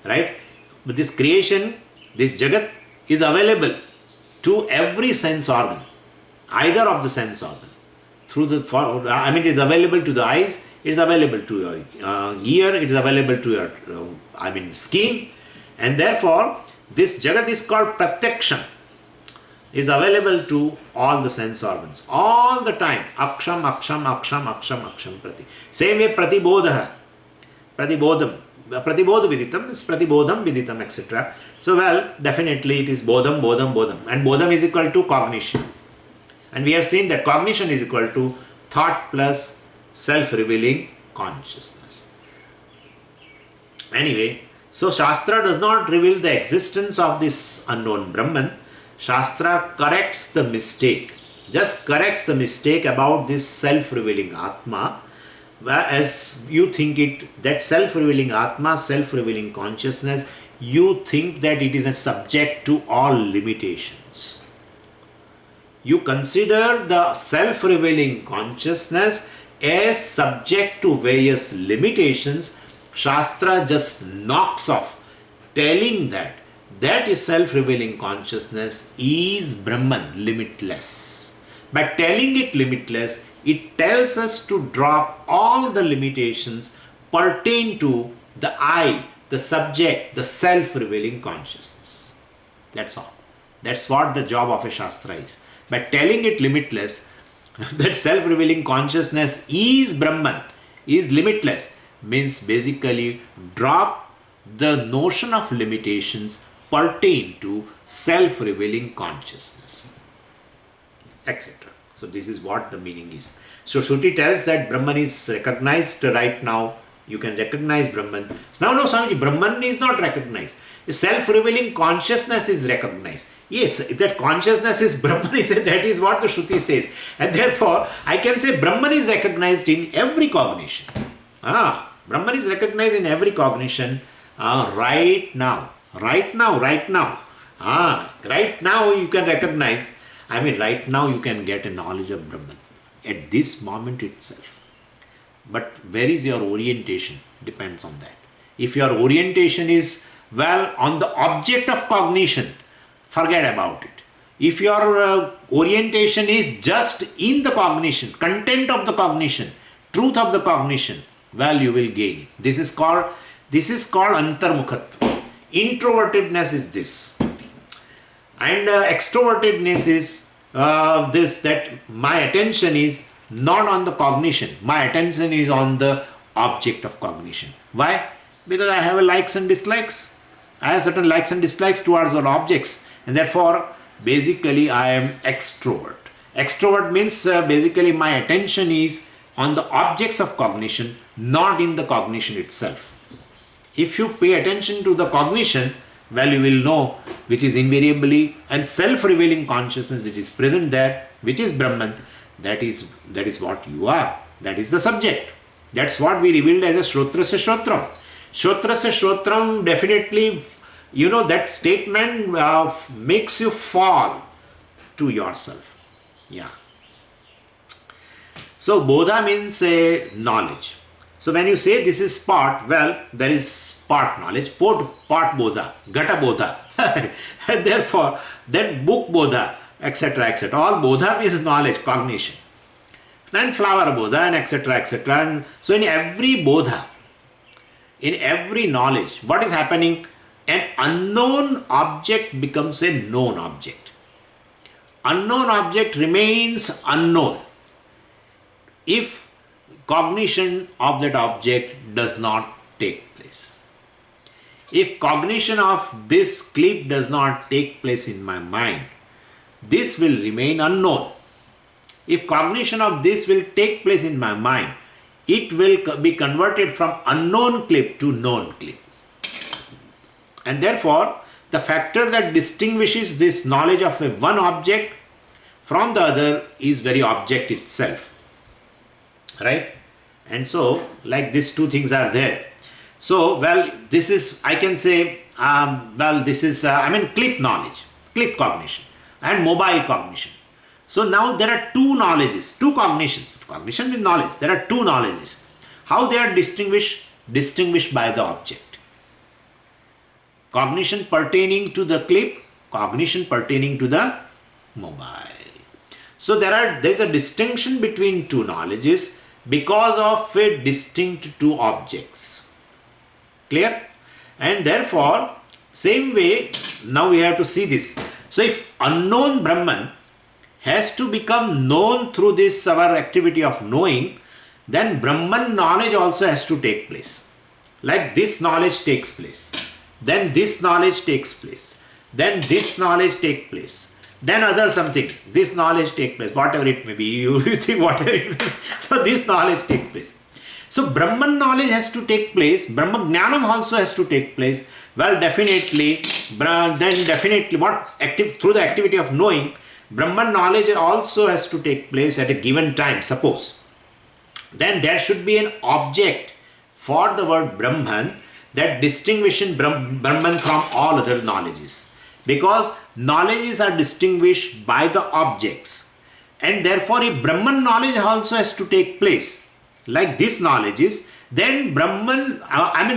Speaker 1: Right? But this creation, this Jagat is available to every sense organ, either of the sense organ. It is available to the eyes, it is available to your ear, it is available to your, skin, and therefore this Jagat is called Pratyaksham. It is available to all the sense organs, all the time. Aksham, aksham, aksham, aksham, aksham, prati. Same way pratibodha, pratibodham. Pratibodha viditam is pratibodham viditam, etc. So, well, definitely it is bodham, bodham, bodham. And bodham is equal to cognition. And we have seen that cognition is equal to thought plus self-revealing consciousness. Anyway, so Shastra does not reveal the existence of this unknown Brahman. Shastra corrects the mistake, just corrects the mistake about this self-revealing Atma. As you think it, that self-revealing Atma, self-revealing consciousness, you think that it is a subject to all limitations. You consider the self-revealing consciousness as subject to various limitations. Shastra just knocks off, telling that is self-revealing consciousness is Brahman, limitless. By telling it limitless, it tells us to drop all the limitations pertain to the I, the subject, the self-revealing consciousness. That's all. That's what the job of a Shastra is. By telling it limitless, that self-revealing consciousness is Brahman, is limitless, means basically drop the notion of limitations pertain to self-revealing consciousness, etc. So this is what the meaning is. So Shruti tells that Brahman is recognized right now. You can recognize Brahman. So no, Swamiji, Brahman is not recognized. Self-revealing consciousness is recognized. Yes, that consciousness is Brahman, that is what the Shruti says. And therefore, I can say Brahman is recognized in every cognition. Brahman is recognized in every cognition right now. Right now. Right now you can recognize. Right now you can get a knowledge of Brahman at this moment itself. But where is your orientation? Depends on that. If your orientation is, on the object of cognition, forget about it. If your orientation is just in the cognition, content of the cognition, truth of the cognition, you will gain it. This is called antarmukhatva. Introvertedness is this. And extrovertedness is that my attention is not on the cognition. My attention is on the object of cognition. Why? Because I have likes and dislikes. I have certain likes and dislikes towards all objects. And therefore, basically, I am extrovert. Extrovert means basically my attention is on the objects of cognition, not in the cognition itself. If you pay attention to the cognition, well, you will know which is invariably and self-revealing consciousness which is present there, which is Brahman. That is what you are. That is the subject. That's what we revealed as a Shrotrasya Shrotram. Shrotrasya Shrotram, definitely, that statement makes you fall to yourself. Yeah. So Bodha means knowledge. So when you say this is part, well, there is part knowledge, part Bodha, Gata Bodha. And therefore, then book Bodha, etc., etc. All Bodha means knowledge, cognition. And flower Bodha, and etc., etc. And so in every Bodha, in every knowledge, what is happening? An unknown object becomes a known object. Unknown object remains unknown if cognition of that object does not take place. If cognition of this clip does not take place in my mind, this will remain unknown. If cognition of this will take place in my mind, it will be converted from unknown clip to known clip. And therefore, the factor that distinguishes this knowledge of one object from the other is very object itself. Right? And so, like these two things are there. So, well, this is, I can say, this is, clip knowledge, clip cognition and mobile cognition. So now there are two knowledges, two cognitions. Cognition with knowledge. There are two knowledges. How they are distinguished? Distinguished by the object. Cognition pertaining to the clip, cognition pertaining to the mobile. So there is a distinction between two knowledges because of a distinct two objects. Clear? And therefore, same way, now we have to see this. So if unknown Brahman has to become known through this our activity of knowing, then Brahman knowledge also has to take place. Like this knowledge takes place. Then this knowledge takes place. Then this knowledge takes place. Then other something. This knowledge takes place. Whatever it may be. You think whatever it may be. So this knowledge takes place. So Brahman knowledge has to take place. Brahma Jnanam also has to take place. Well, definitely, through the activity of knowing, Brahman knowledge also has to take place at a given time. Suppose. Then there should be an object for the word Brahman that distinguishes Brahman from all other knowledges. Because knowledges are distinguished by the objects. And therefore, if Brahman knowledge also has to take place, like this knowledge is, then Brahman,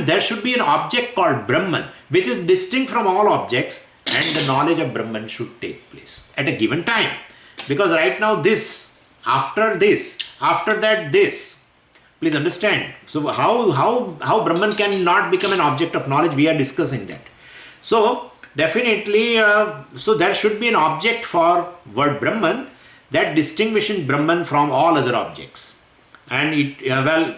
Speaker 1: there should be an object called Brahman, which is distinct from all objects, and the knowledge of Brahman should take place at a given time. Because right now this, after that this. Please understand. So how Brahman can not become an object of knowledge, we are discussing that. So definitely, so there should be an object for word Brahman that distinguishes Brahman from all other objects. And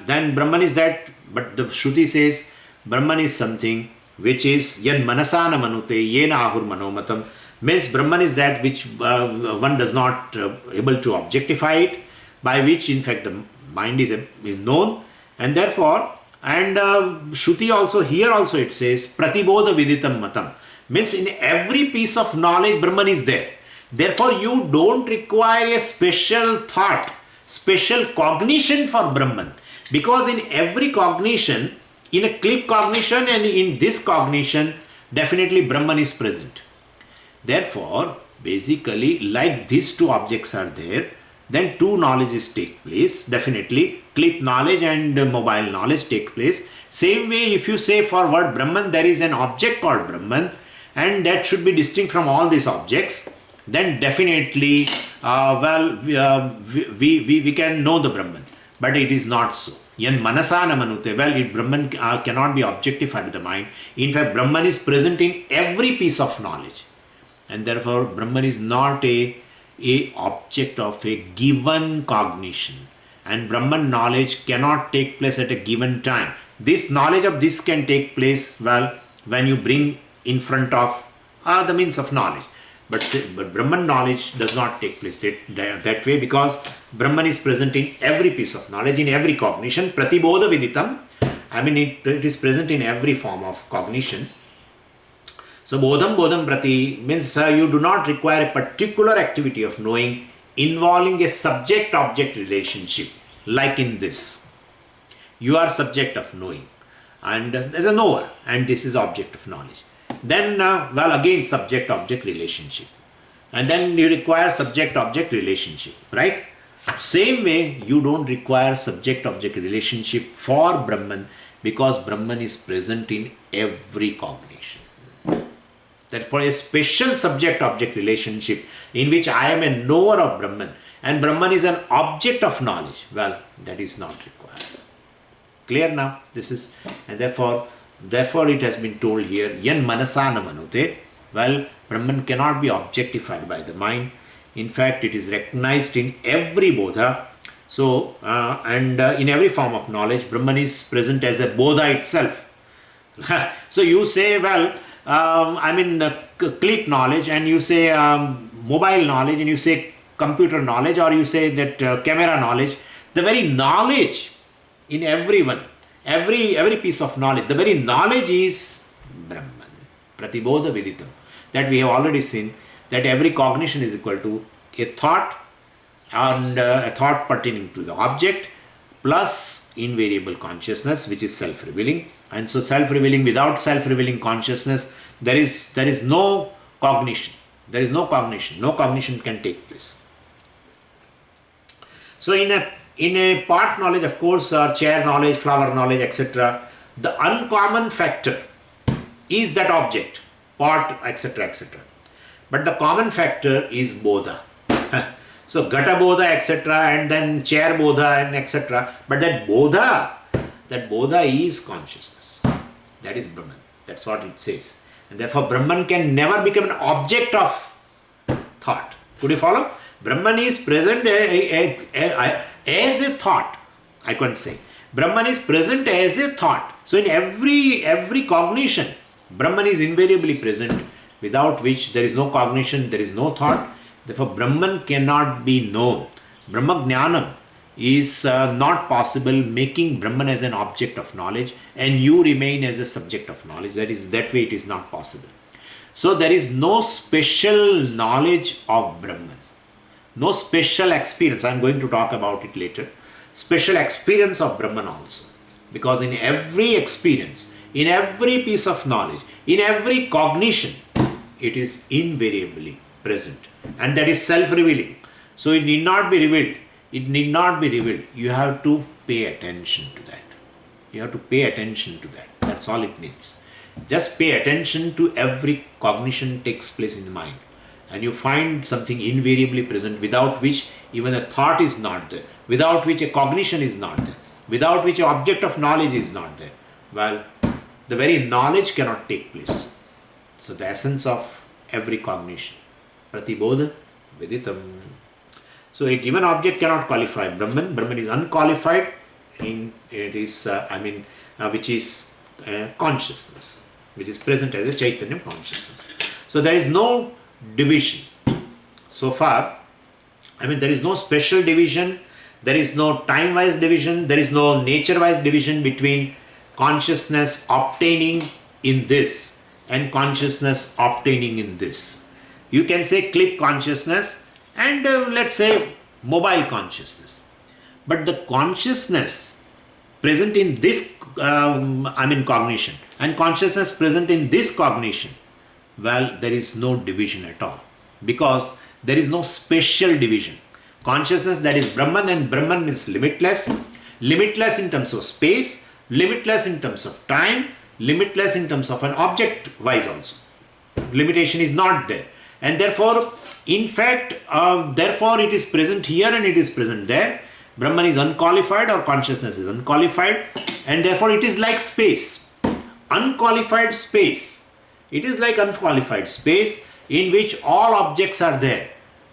Speaker 1: then Brahman is that, but the Shruti says Brahman is something which is yan manasana manute yena ahur manomatam, means Brahman is that which one does not able to objectify it, by which in fact the mind is known, and therefore, and Shruti also, here also it says pratibodha viditam matam, means in every piece of knowledge Brahman is there. Therefore you don't require a special thought, special cognition for Brahman, because in every cognition, in a clip cognition and in this cognition, definitely Brahman is present. Therefore, basically, like these two objects are there, then two knowledges take place. Definitely, clip knowledge and mobile knowledge take place. Same way, if you say for word Brahman, there is an object called Brahman, and that should be distinct from all these objects, then definitely, we can know the Brahman. But it is not so. Yan manasana manute, Brahman cannot be objectified with the mind. In fact, Brahman is present in every piece of knowledge. And therefore, Brahman is not a object of a given cognition. And Brahman knowledge cannot take place at a given time. This knowledge of this can take place, when you bring in front of the means of knowledge. But Brahman knowledge does not take place that way, because Brahman is present in every piece of knowledge, in every cognition. Pratibodha viditam, I mean it is present in every form of cognition. So bodham prati means you do not require a particular activity of knowing involving a subject-object relationship, like in this. You are subject of knowing, and there's a knower, and this is object of knowledge. Then, again subject-object relationship. And then you require subject-object relationship, right? Same way, you don't require subject-object relationship for Brahman, because Brahman is present in every cognition. That for a special subject-object relationship in which I am a knower of Brahman and Brahman is an object of knowledge, well, that is not required. Clear now? This is, and therefore it has been told here, yan manasana manute. Well, Brahman cannot be objectified by the mind. In fact, it is recognized in every bodha. So, in every form of knowledge, Brahman is present as a bodha itself. So you say, well, clip knowledge, and you say mobile knowledge, and you say computer knowledge, or you say that camera knowledge. The very knowledge in everyone, every piece of knowledge, the very knowledge is Brahman. Pratibodha viditam. That we have already seen, that every cognition is equal to a thought, and a thought pertaining to the object, plus invariable consciousness, which is self-revealing. And so self-revealing, without self-revealing consciousness, there is no cognition. There is no cognition. No cognition can take place. So in a part knowledge, of course, chair knowledge, flower knowledge, etc., the uncommon factor is that object, part, etc., etc. But the common factor is bodha. So gata bodha, etc., and then chair bodha, and etc. But that bodha is consciousness. That is Brahman. That's what it says. And therefore Brahman can never become an object of thought. Could you follow? Brahman is present as a thought, I can say. Brahman is present as a thought. So in every cognition, Brahman is invariably present, without which there is no cognition, there is no thought. Therefore Brahman cannot be known. Brahma Jnanam is not possible, making Brahman as an object of knowledge and you remain as a subject of knowledge. That way it is not possible. So there is no special knowledge of Brahman. No special experience. I am going to talk about it later. Special experience of Brahman also. Because in every experience, in every piece of knowledge, in every cognition, it is invariably present. And that is self-revealing. So it need not be revealed. It need not be revealed. You have to pay attention to that. You have to pay attention to that. That's all it needs. Just pay attention to every cognition takes place in the mind. And you find something invariably present, without which even a thought is not there, without which a cognition is not there, without which an object of knowledge is not there. Well, the very knowledge cannot take place. So the essence of every cognition, pratibodha viditam. So a given object cannot qualify Brahman. Brahman is unqualified. Which is consciousness, which is present as a Chaitanya consciousness. So there is no division. So far, there is no special division, there is no time-wise division, there is no nature-wise division between consciousness obtaining in this and consciousness obtaining in this. You can say clip consciousness and let's say mobile consciousness. But the consciousness present in this cognition and consciousness present in this cognition, well, there is no division at all, because there is no special division. Consciousness, that is Brahman, and Brahman is limitless. Limitless in terms of space, limitless in terms of time, limitless in terms of an object wise also. Limitation is not there. And therefore, in fact, therefore it is present here and it is present there. Brahman is unqualified or consciousness is unqualified, and therefore it is like space. Unqualified space. It is like unqualified space in which all objects are there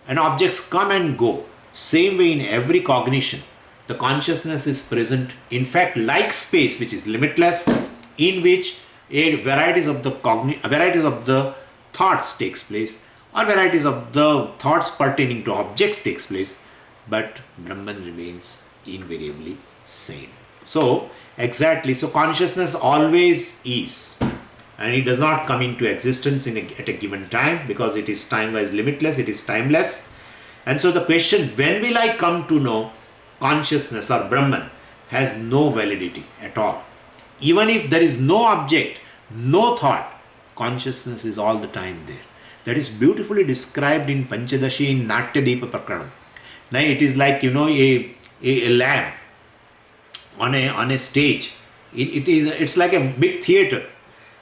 Speaker 1: and objects come and go. Same way in every cognition, the consciousness is present, in fact, like space, which is limitless, in which varieties of the thoughts takes place. or varieties of the thoughts pertaining to objects takes place, but Brahman remains invariably same. So exactly, so consciousness always is, and it does not come into existence at a given time, because it is time-wise limitless, it is timeless. And so the question, when will I come to know consciousness or Brahman, has no validity at all. Even if there is no object, no thought, consciousness is all the time there. That is beautifully described in Panchadashi in Natyadeepa Prakranam. Now it is like, a lamp on a stage. It's like a big theater,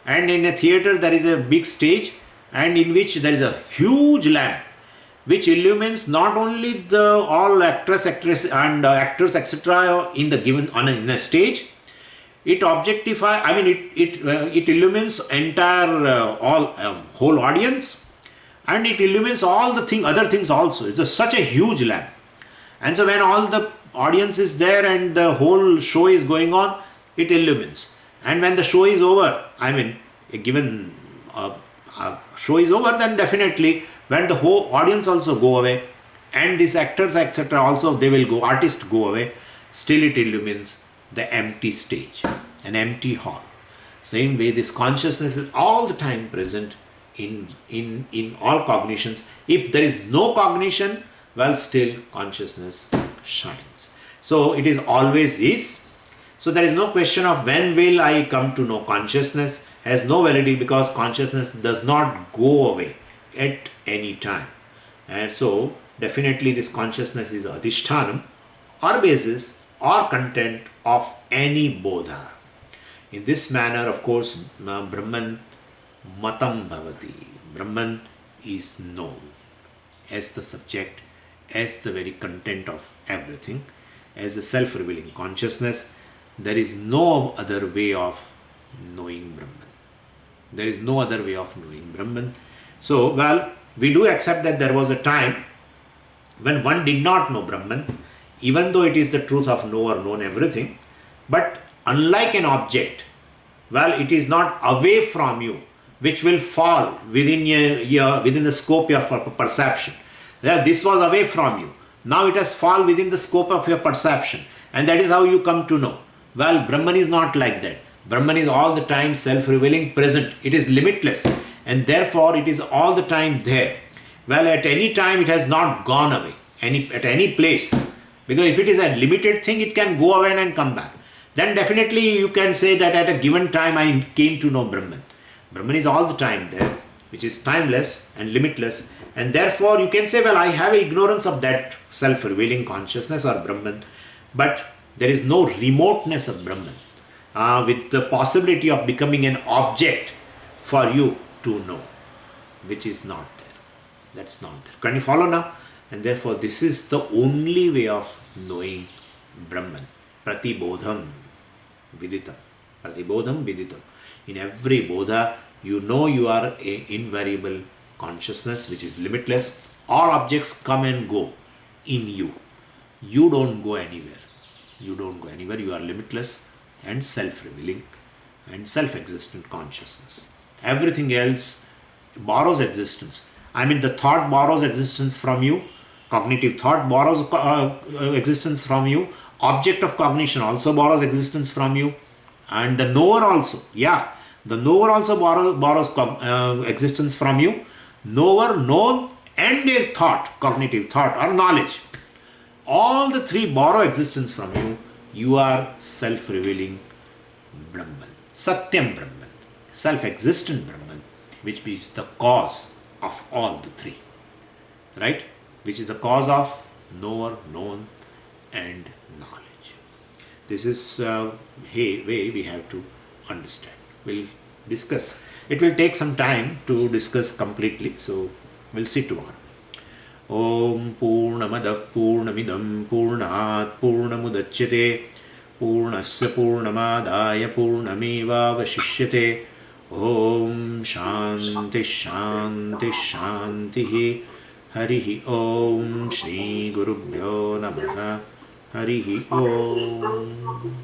Speaker 1: and in a theater there is a big stage, and in which there is a huge lamp which illumines not only the all actors etc. in a stage. It it illumines entire whole audience, and it illumines all the other things also. It's such a huge lamp. And so when all the audience is there and the whole show is going on, it illumines. And when the show is over, a given show is over, then definitely when the whole audience also go away, and these actors etc. also, they will go, artists go away, still it illumines the empty stage, an empty hall. Same way, this consciousness is all the time present in all cognitions. If there is no cognition, well, still consciousness shines. So it is always is. So there is no question of when will I come to know consciousness, has no validity, because consciousness does not go away at any time. And so definitely this consciousness is adhishthanam, or basis or content of any bodha. In this manner, of course, Brahman matam bhavati. Brahman is known as the subject, as the very content of everything, as a self-revealing consciousness. There is no other way of knowing Brahman. There is no other way of knowing Brahman. So, well, we do accept that there was a time when one did not know Brahman, even though it is the truth of knower, known everything. But unlike an object, well, it is not away from you, which will fall within within the scope of your perception. This was away from you. Now it has fallen within the scope of your perception, and that is how you come to know. Well, Brahman is not like that. Brahman is all the time self-revealing, present. It is limitless, and therefore it is all the time there. Well, at any time it has not gone away, at any place. Because if it is a limited thing, it can go away and come back. Then definitely you can say that at a given time I came to know Brahman. Brahman is all the time there, which is timeless and limitless. And therefore you can say, well, I have ignorance of that self-revealing consciousness or Brahman. But there is no remoteness of Brahman with the possibility of becoming an object for you to know, which is not there. That's not there. Can you follow now? And therefore this is the only way of knowing Brahman. Pratibodham viditam. Pratibodham viditam. In every bodha, you know you are an invariable consciousness which is limitless. All objects come and go in you. You don't go anywhere. You don't go anywhere. You are limitless and self-revealing and self-existent consciousness. Everything else borrows existence. The thought borrows existence from you. Cognitive thought borrows existence from you. Object of cognition also borrows existence from you. And the knower also. The knower also borrows existence from you. Knower, known, and a thought, cognitive thought or knowledge. All the three borrow existence from you. You are self-revealing Brahman. Satyam Brahman. Self-existent Brahman, which is the cause of all the three. Right? Which is the cause of knower, known, and knowledge. This is way we have to understand. We'll discuss. It will take some time to discuss completely, so we'll see tomorrow. Om Purnamadav Purnamidam Purnat Purnamudachyate Purnasya Purnamadaya Purnameva Vashishyate. Om Shanti Shanti Shanti. Harihi Om Shri Gurubhyo Namaha. Harihi Om.